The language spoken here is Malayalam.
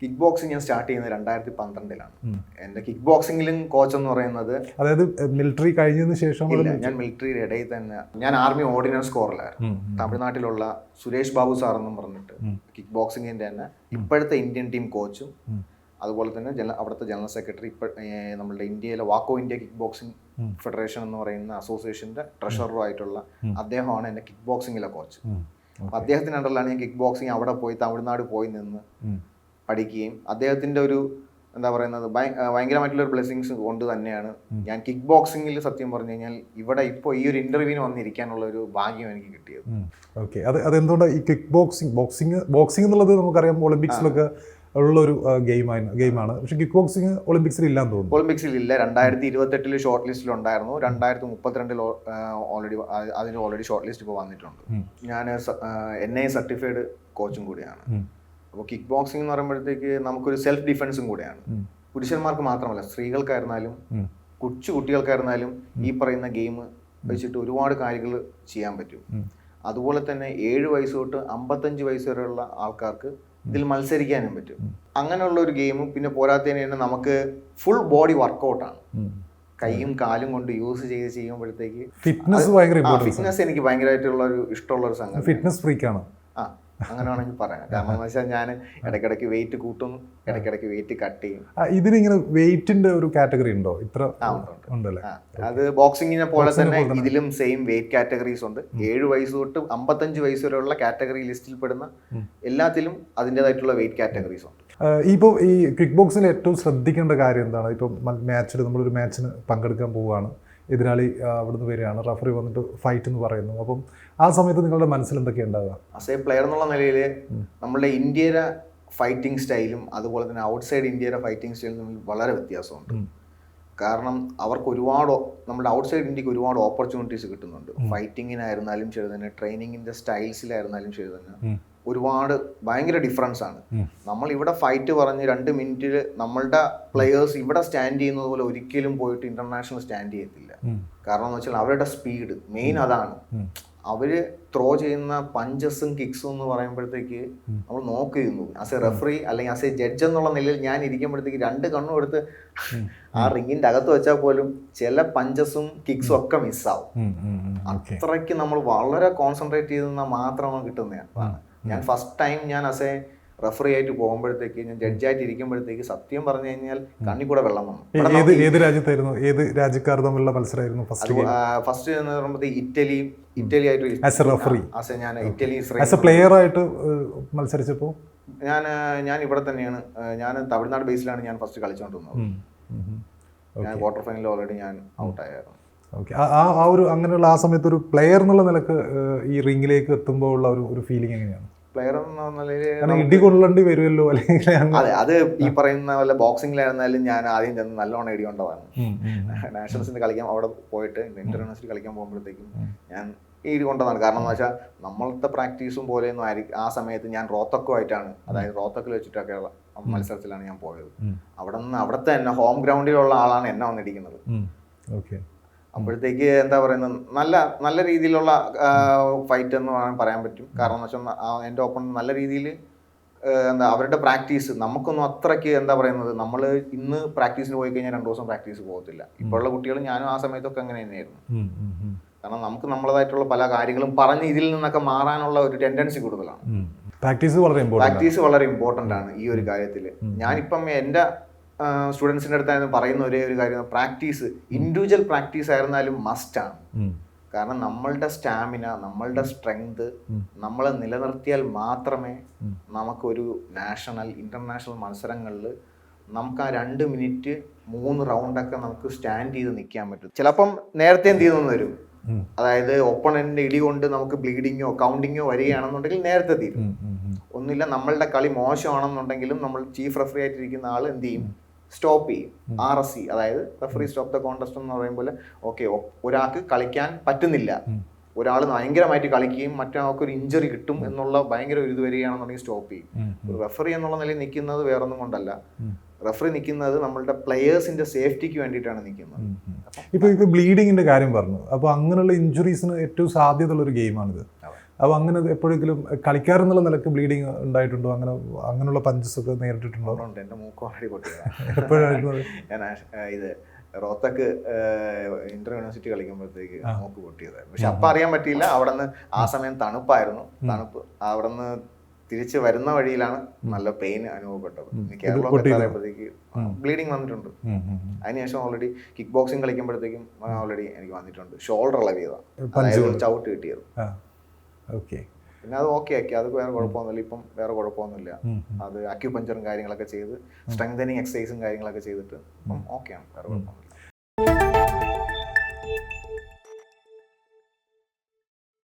കിക്ക് ബോക്സിങ് ഞാൻ സ്റ്റാർട്ട് ചെയ്യുന്നത് 2012-ലാണ്. എൻ്റെ കിക്ക് ബോക്സിങ്ങിലും കോച്ച് എന്ന് പറയുന്നത്, അതായത് മിലിറ്ററി കഴിഞ്ഞതിന് ശേഷം? ഞാൻ മിലിറ്ററിയുടെ ഇടയിൽ തന്നെ, ഞാൻ ആർമി ഓർഡിനൻസ് കോറിലായിരുന്നു. തമിഴ്നാട്ടിലുള്ള സുരേഷ് ബാബു സാർ എന്നും പറഞ്ഞിട്ട് കിക്ക് ബോക്സിങ്ങിൻ്റെ തന്നെ ഇപ്പോഴത്തെ ഇന്ത്യൻ ടീം കോച്ചും അതുപോലെ തന്നെ അവിടുത്തെ ജനറൽ സെക്രട്ടറി, നമ്മളുടെ ഇന്ത്യയിലെ വാക്കോ ഇന്ത്യ കിക്ക് ബോക്സിംഗ് ഫെഡറേഷൻ എന്ന് പറയുന്ന അസോസിയേഷൻ്റെ ട്രഷററുമായിട്ടുള്ള അദ്ദേഹമാണ് എൻ്റെ കിക്ക് ബോക്സിങ്ങിലെ കോച്ച്. അപ്പം അദ്ദേഹത്തിൻ്റെ അണ്ടറിലാണ് ഞാൻ കിക്ക് ബോക്സിങ് അവിടെ പോയി തമിഴ്നാട് പോയി നിന്ന് പഠിക്കുകയും അദ്ദേഹത്തിൻ്റെ ഒരു എന്താ പറയുന്നത് ഭയങ്കരമായിട്ടുള്ള ഒരു ബ്ലെസ്സിങ്സ് കൊണ്ട് തന്നെയാണ് ഞാൻ കിക്ക് ബോക്സിങ്ങിൽ സത്യം പറഞ്ഞു കഴിഞ്ഞാൽ ഇവിടെ ഇപ്പോൾ ഈ ഒരു ഇന്റർവ്യൂവിന് വന്നിരിക്കാനുള്ള ഒരു ഭാഗ്യം എനിക്ക് കിട്ടിയത്. ഓക്കെ, അതെന്തുകൊണ്ടാണ് ഈ കിക്ക് ബോക്സിംഗ് എന്നുള്ളത് നമുക്കറിയാം ഒളിമ്പിക്സിലൊക്കെ ഉള്ളൊരു ഗെയിമാണ്, പക്ഷെ കിക്ക് ബോക്സിംഗ് ഒളിമ്പിക്സിൽ ഇല്ലാന്ന് തോന്നുന്നു. ഒളിമ്പിക്സിൽ ഇല്ല. 2028 ഷോർട്ട് ലിസ്റ്റിലുണ്ടായിരുന്നു. 2032 ഓൾറെഡി ഷോർട്ട് ലിസ്റ്റ് ഇപ്പോൾ വന്നിട്ടുണ്ട്. ഞാൻ NIA സർട്ടിഫൈഡ് കോച്ചും കൂടിയാണ്. അപ്പോൾ കിക്ക് ബോക്സിംഗ് എന്ന് പറയുമ്പോഴത്തേക്ക് നമുക്കൊരു സെൽഫ് ഡിഫെൻസും കൂടെയാണ്. പുരുഷന്മാർക്ക് മാത്രമല്ല, സ്ത്രീകൾക്കായിരുന്നാലും കൊച്ചു കുട്ടികൾക്കായിരുന്നാലും ഈ പറയുന്ന ഗെയിം വെച്ചിട്ട് ഒരുപാട് കാര്യങ്ങൾ ചെയ്യാൻ പറ്റും. അതുപോലെ തന്നെ 7 വയസ്സ് തൊട്ട് 55 വയസ്സ് വരെയുള്ള ആൾക്കാർക്ക് ഇതിൽ മത്സരിക്കാനും പറ്റും. അങ്ങനെയുള്ള ഒരു ഗെയിമും പിന്നെ പോരാത്തതിന് തന്നെ നമുക്ക് ഫുൾ ബോഡി വർക്കൗട്ടാണ്. കൈയും കാലും കൊണ്ട് യൂസ് ചെയ്ത് ചെയ്യുമ്പോഴത്തേക്ക് ഫിറ്റ്നസ് എനിക്ക് ഭയങ്കരമായിട്ടുള്ള ഒരു ഇഷ്ടമുള്ള ഒരു സംഗതി. ഫിറ്റ്നസ് ഫ്രീക്കാണ്. അങ്ങനെ വേണമെങ്കിൽ പറയാം. കാരണം എന്ന് വെച്ചാൽ ഞാൻ ഇടയ്ക്കിടയ്ക്ക് വെയിറ്റ് കൂട്ടും, ഇടയ്ക്കിടയ്ക്ക് വെയിറ്റ് കട്ട് ചെയ്യും. ഇതിനിങ്ങനെ വെയിറ്റിന്റെ ഒരു കാറ്റഗറി ഉണ്ടോ? ഇത്ര ഉണ്ടല്ലേ? അത് ബോക്സിങ്ങിനെ പോലെ തന്നെ ഇതിലും സെയിം വെയിറ്റ് കാറ്റഗറീസ് ഉണ്ട്. 7 വയസ്സ് തൊട്ട് 55 വയസ്സ് വരെയുള്ള കാറ്റഗറി ലിസ്റ്റിൽ പെടുന്ന എല്ലാത്തിലും അതിൻ്റെതായിട്ടുള്ള വെയിറ്റ് കാറ്റഗറീസ് ഉണ്ട്. ഇപ്പോൾ ഈ കിക്ക് ബോക്സിൽ ഏറ്റവും ശ്രദ്ധിക്കേണ്ട കാര്യം എന്താണ്? ഇപ്പം നമ്മളൊരു മാച്ചിന് പങ്കെടുക്കാൻ പോവുകയാണ്, എതിരാളി അവിടുന്ന് വരികയാണ്, റഫറി വന്നിട്ട് ഫൈറ്റ് എന്ന് പറയുന്നു. അപ്പം ആ സമയത്ത് നിങ്ങളുടെ മനസ്സിൽ എന്തൊക്കെയാണ് ഉണ്ടാവുക? ആസ് എ പ്ലെയർ എന്നുള്ള നിലയിൽ നമ്മളുടെ ഇന്ത്യയുടെ ഫൈറ്റിംഗ് സ്റ്റൈലും അതുപോലെ തന്നെ ഔട്ട്സൈഡ് ഇന്ത്യയുടെ ഫൈറ്റിംഗ് സ്റ്റൈലും തമ്മിൽ വളരെ വ്യത്യാസമുണ്ട്. കാരണം അവർക്ക് നമ്മുടെ ഔട്ട്സൈഡ് ഇന്ത്യക്ക് ഒരുപാട് ഓപ്പർച്യൂണിറ്റീസ് കിട്ടുന്നുണ്ട്. ഫൈറ്റിങ്ങിനായിരുന്നാലും ശരി തന്നെ, ട്രെയിനിങ്ങിൻ്റെ സ്റ്റൈൽസിലായിരുന്നാലും ശരി തന്നെ ഒരുപാട് ഭയങ്കര ഡിഫറൻസ് ആണ്. നമ്മൾ ഇവിടെ ഫൈറ്റ് പറഞ്ഞ് 2 മിനിറ്റിൽ നമ്മളുടെ പ്ലെയേഴ്സ് ഇവിടെ സ്റ്റാൻഡ് ചെയ്യുന്നത് പോലെ ഒരിക്കലും പോയിട്ട് ഇന്റർനാഷണൽ സ്റ്റാൻഡ് ചെയ്യത്തില്ല. കാരണം എന്ന് വെച്ചാൽ അവരുടെ സ്പീഡ് മെയിൻ അതാണ്. അവര് ത്രോ ചെയ്യുന്ന പഞ്ചസും കിക്സും എന്ന് പറയുമ്പോഴത്തേക്ക് നമ്മൾ നോക്കിയിരുന്നു. ആസ് എ റെഫറി അല്ലെങ്കിൽ ആസ് എ ജഡ്ജ് എന്നുള്ള നിലയിൽ ഞാൻ ഇരിക്കുമ്പോഴത്തേക്ക് 2 കണ്ണും എടുത്ത് ആ റിങ്ങിന്റെ അകത്ത് വെച്ചാൽ പോലും ചില പഞ്ചസും കിക്സും ഒക്കെ മിസ്സാവും. അത്രയ്ക്ക് നമ്മൾ വളരെ കോൺസെൻട്രേറ്റ് ചെയ്തെന്നാൽ മാത്രമാണ് കിട്ടുന്നതാണ്. ഞാൻ ഫസ്റ്റ് ടൈം ഞാൻ ആസ് എ റഫറി ആയിട്ട് പോകുമ്പോഴത്തേക്ക്, ഞാൻ ജഡ്ജായിട്ട് ഇരിക്കുമ്പോഴത്തേക്ക് സത്യം പറഞ്ഞു കഴിഞ്ഞാൽ കണ്ണിൽ കൂടെ വെള്ളം വന്നു. ഏത് രാജ്യത്തായിരുന്നു? ഏത് രാജ്യക്കാർ തമ്മിലുള്ള മത്സരമായിരുന്നു ഫസ്റ്റ് എന്ന് പറയുമ്പോൾ ഇറ്റലി ആയിട്ട് ഞാൻ ഇറ്റലി പ്ലെയർ ആയിട്ട് മത്സരിച്ചപ്പോൾ ഞാൻ ഇവിടെ തന്നെയാണ്, ഞാൻ തമിഴ്നാട് ബേസിലാണ് ഞാൻ ഫസ്റ്റ് കളിച്ചുകൊണ്ടിരുന്നത്. ഞാൻ ക്വാർട്ടർ ഫൈനലിൽ ഓൾറെഡി ഞാൻ ഔട്ടായിരുന്നു. ഓക്കെ, അങ്ങനെയുള്ള ആ സമയത്ത് ഒരു പ്ലെയർ എന്നുള്ള നിലക്ക് ഈ റിങ്ങിലേക്ക് എത്തുമ്പോൾ ഉള്ള ഒരു ഫീലിംഗ് എങ്ങനെയാണ്? പ്ലെയർ എന്ന നിലയിൽ ഇടി കൊള്ളേണ്ടി വരുമല്ലോ അല്ലെങ്കിൽ? അതെ, അത് ഈ പറയുന്ന പോലെ ബോക്സിംഗിലായിരുന്നാലും ഞാൻ ആദ്യം ചെന്ന് നല്ലോണം ഇടി കൊണ്ടതാണ്. നാഷണൽസിന് കളിക്കാൻ അവിടെ പോയിട്ട് ഇന്റർനാഷണൽ കളിക്കാൻ പോകുമ്പോഴത്തേക്കും ഞാൻ ഇടി കൊണ്ടതാണ്. കാരണം എന്ന് വെച്ചാൽ നമ്മളത്തെ പ്രാക്ടീസും പോലെയൊന്നും ആയിരിക്കും. ആ സമയത്ത് ഞാൻ റോത്തക്കുമായിട്ടാണ്, അതായത് റോത്തക്കിൽ വെച്ചിട്ടൊക്കെ മത്സരത്തിലാണ് ഞാൻ പോയത്. അവിടുത്തെ തന്നെ ഹോം ഗ്രൗണ്ടിലുള്ള ആളാണ് എന്നെ വന്നിരിക്കുന്നത്. ഓക്കെ, അപ്പോഴത്തേക്ക് എന്താ പറയുന്നത്, നല്ല രീതിയിലുള്ള ഫൈറ്റ് എന്ന് പറയാൻ പറ്റും. കാരണം എന്ന് വെച്ചാൽ എൻ്റെ ഒപ്പം നല്ല രീതിയിൽ അവരുടെ പ്രാക്ടീസ് നമുക്കൊന്നും അത്രയ്ക്ക് എന്താ പറയുന്നത്, നമ്മൾ ഇന്ന് പ്രാക്ടീസിന് പോയി കഴിഞ്ഞാൽ 2 ദിവസം പ്രാക്ടീസ് പോകത്തില്ല. ഇപ്പോഴുള്ള കുട്ടികൾ, ഞാനും ആ സമയത്തൊക്കെ അങ്ങനെ തന്നെയായിരുന്നു. കാരണം നമുക്ക് നമ്മളതായിട്ടുള്ള പല കാര്യങ്ങളും പറഞ്ഞ് ഇതിൽ നിന്നൊക്കെ മാറാനുള്ള ഒരു ടെൻഡൻസി കൂടുതലാണ്. പ്രാക്ടീസ് വളരെ ഇമ്പോർട്ടൻ്റ് ആണ് ഈ ഒരു കാര്യത്തിൽ. ഞാനിപ്പം എൻ്റെ സ്റ്റുഡൻസിൻ്റെ അടുത്തായിരുന്നു പറയുന്ന ഒരേ ഒരു കാര്യം, പ്രാക്ടീസ് ഇൻഡിവിജ്വൽ പ്രാക്ടീസ് ആയിരുന്നാലും മസ്റ്റാണ്. കാരണം നമ്മളുടെ സ്റ്റാമിന, നമ്മളുടെ സ്ട്രെങ്ത് നമ്മളെ നിലനിർത്തിയാൽ മാത്രമേ നമുക്കൊരു ഇന്റർനാഷണൽ മത്സരങ്ങളിൽ നമുക്ക് ആ 2 മിനിറ്റ് 3 റൗണ്ടൊക്കെ നമുക്ക് സ്റ്റാൻഡ് ചെയ്ത് നിൽക്കാൻ പറ്റും. ചിലപ്പം നേരത്തെ എന്ത് ചെയ്തെന്ന് വരും, അതായത് ഒപ്പണന്റിന്റെ ഇടി കൊണ്ട് നമുക്ക് ബ്ലീഡിങ്ങോ കൗണ്ടിങ്ങോ വരികയാണെന്നുണ്ടെങ്കിൽ നേരത്തെ തീരും. ഒന്നുമില്ല, നമ്മളുടെ കളി മോശമാണെന്നുണ്ടെങ്കിലും നമ്മൾ ചീഫ് റെഫറി ആയിട്ടിരിക്കുന്ന ആൾ എന്ത് ചെയ്യും, സ്റ്റോപ്പ് ചെയ്യും. RSC, അതായത് റെഫറി സ്റ്റോപ്പ് ദ കോൺടെസ്റ്റ് എന്ന് പറയുമ്പോൾ, ഓക്കെ ഒരാൾക്ക് കളിക്കാൻ പറ്റുന്നില്ല, ഒരാൾ ഭയങ്കരമായിട്ട് കളിക്കുകയും മറ്റൊരാൾക്ക് ഒരു ഇഞ്ചറി കിട്ടും എന്നുള്ള ഭയങ്കര ഒരു ഇത് വരികയാണെന്നുണ്ടെങ്കിൽ സ്റ്റോപ്പ് ചെയ്യും. റെഫറി എന്നുള്ള നിലയിൽ നിൽക്കുന്നത് വേറൊന്നും കൊണ്ടല്ല, റെഫറി നിൽക്കുന്നത് നമ്മളുടെ പ്ലെയേഴ്സിന്റെ സേഫ്റ്റിക്ക് വേണ്ടിയിട്ടാണ് നിൽക്കുന്നത്. ഇപ്പൊ ബ്ലീഡിങ്ങിന്റെ കാര്യം പറഞ്ഞു, അപ്പോൾ അങ്ങനെയുള്ള ഇഞ്ചുറീസിന് ഏറ്റവും സാധ്യതയുള്ള ഒരു ഗെയിമാണിത്. അപ്പോൾ അങ്ങനെ എപ്പോഴെങ്കിലും കളിക്കാരെന്നുള്ള നിലക്ക് ബ്ലീഡിങ് ഉണ്ടായിട്ടുണ്ടോ? അങ്ങനെയുള്ള പഞ്ചസ് ഒക്കെ നേരിട്ടിട്ടുണ്ടോ? ഉണ്ട്. എൻ്റെ മൂക്ക് ഓൾറെഡി പൊട്ടിയതാണ്. എപ്പോഴായിരുന്നു? ഞാൻ ഇത് റോത്തക്ക് ഇന്റർ യൂണിവേഴ്സിറ്റി കളിക്കുമ്പോഴത്തേക്ക് മൂക്ക് പൊട്ടിയതായിരുന്നു. പക്ഷെ അപ്പം അറിയാൻ പറ്റിയില്ല. അവിടെ നിന്ന് ആ സമയം തണുപ്പായിരുന്നു. അവിടെ നിന്ന് തിരിച്ച് വരുന്ന വഴിയിലാണ് നല്ല പെയിൻ അനുഭവപ്പെട്ടത്. കേരളത്തിലേക്ക് ബ്ലീഡിങ് വന്നിട്ടുണ്ട്. അതിനുശേഷം ഓൾറെഡി കിക്ക് ബോക്സിങ് കളിക്കുമ്പോഴത്തേക്കും ഓൾറെഡി എനിക്ക് വന്നിട്ടുണ്ട്. ഷോൾഡർ ഇളകിയതാണ്, ചവിട്ട് കിട്ടിയത്. പിന്നെ അത് ഓക്കെ ആക്കി, അത് വേറെ കുഴപ്പമൊന്നുമില്ല. ഇപ്പം വേറെ കുഴപ്പമൊന്നുമില്ല. അത് അക്യൂപഞ്ചറും കാര്യങ്ങളൊക്കെ ചെയ്ത് സ്ട്രെങ്തനിങ് എക്സസൈസും കാര്യങ്ങളൊക്കെ ചെയ്തിട്ട് ഓക്കെയാണ്, വേറെ കുഴപ്പമൊന്നുമില്ല.